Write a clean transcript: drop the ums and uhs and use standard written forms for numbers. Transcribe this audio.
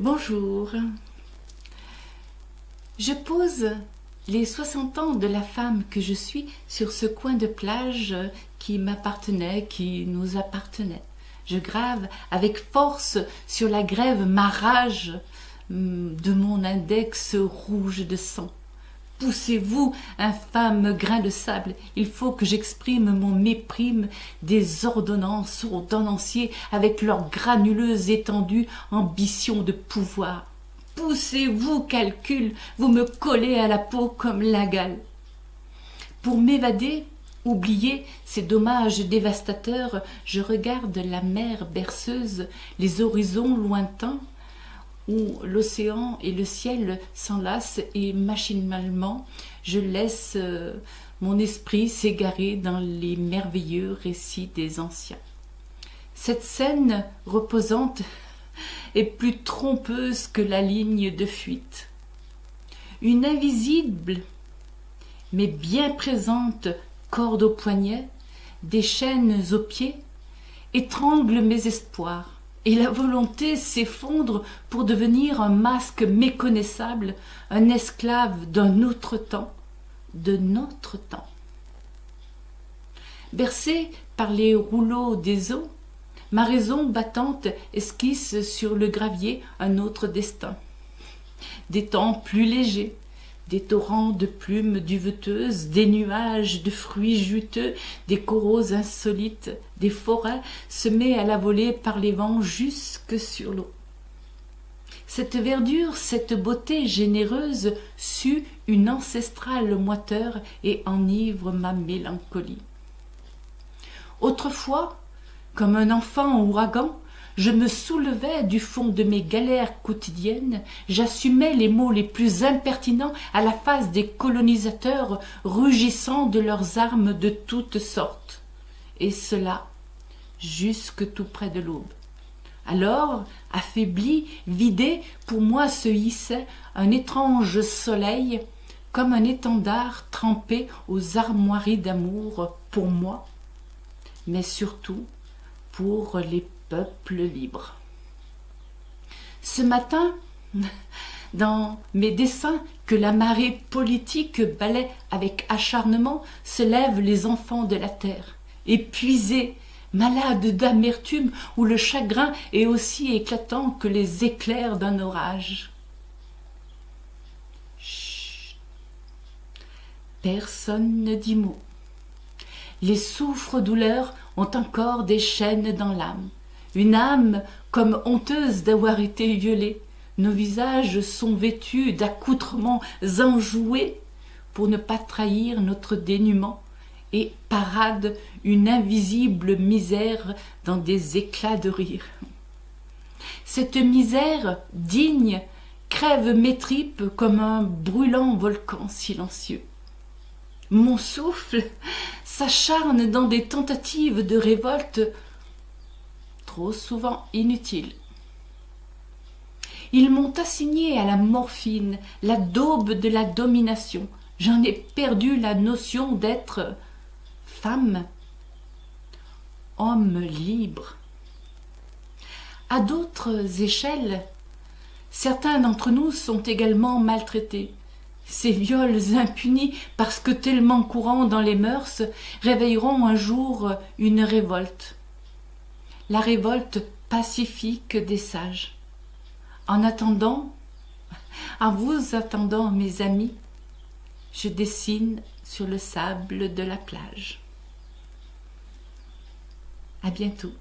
Bonjour. Je pose les 60 ans de la femme que je suis sur ce coin de plage qui m'appartenait, qui nous appartenait. Je grave avec force sur la grève ma rage de mon index rouge de sang. Poussez-vous, infâme grain de sable, il faut que j'exprime mon mépris des ordonnances ordonnanciers avec leur granuleuse étendue ambition de pouvoir. Poussez-vous, calcul, vous me collez à la peau comme la gale. Pour m'évader, oublier ces dommages dévastateurs, je regarde la mer berceuse, les horizons lointains, où l'océan et le ciel s'enlacent et machinalement je laisse mon esprit s'égarer dans les merveilleux récits des anciens. Cette scène reposante est plus trompeuse que la ligne de fuite. Une invisible mais bien présente corde au poignet, des chaînes aux pieds, étrangle mes espoirs. Et la volonté s'effondre pour devenir un masque méconnaissable, un esclave d'un autre temps, de notre temps. Bercée par les rouleaux des eaux, ma raison battante esquisse sur le gravier un autre destin. Des temps plus légers, des torrents de plumes duveteuses, des nuages de fruits juteux, des coraux insolites, des forêts semées à la volée par les vents jusque sur l'eau. Cette verdure, cette beauté généreuse sue une ancestrale moiteur et enivre ma mélancolie. Autrefois, comme un enfant ouragan, je me soulevais du fond de mes galères quotidiennes, j'assumais les mots les plus impertinents à la face des colonisateurs rugissant de leurs armes de toutes sortes. Et cela, jusque tout près de l'aube. Alors, affaibli, vidé, pour moi se hissait un étrange soleil, comme un étendard trempé aux armoiries d'amour pour moi, mais surtout pour les peuple libre. Ce matin, dans mes dessins que la marée politique balaie avec acharnement, se lèvent les enfants de la terre, épuisés, malades d'amertume, où le chagrin est aussi éclatant que les éclairs d'un orage. Chut. Personne ne dit mot. Les souffres-douleurs ont encore des chaînes dans l'âme. Une âme comme honteuse d'avoir été violée. Nos visages sont vêtus d'accoutrements enjoués pour ne pas trahir notre dénuement et parade une invisible misère dans des éclats de rire. Cette misère digne crève mes tripes comme un brûlant volcan silencieux. Mon souffle s'acharne dans des tentatives de révolte trop souvent inutiles. Ils m'ont assigné à la morphine, la daube de la domination. J'en ai perdu la notion d'être femme, homme libre. À d'autres échelles, certains d'entre nous sont également maltraités. Ces viols impunis, parce que tellement courants dans les mœurs, réveilleront un jour une révolte. La révolte pacifique des sages. En attendant, mes amis, je dessine sur le sable de la plage. À bientôt.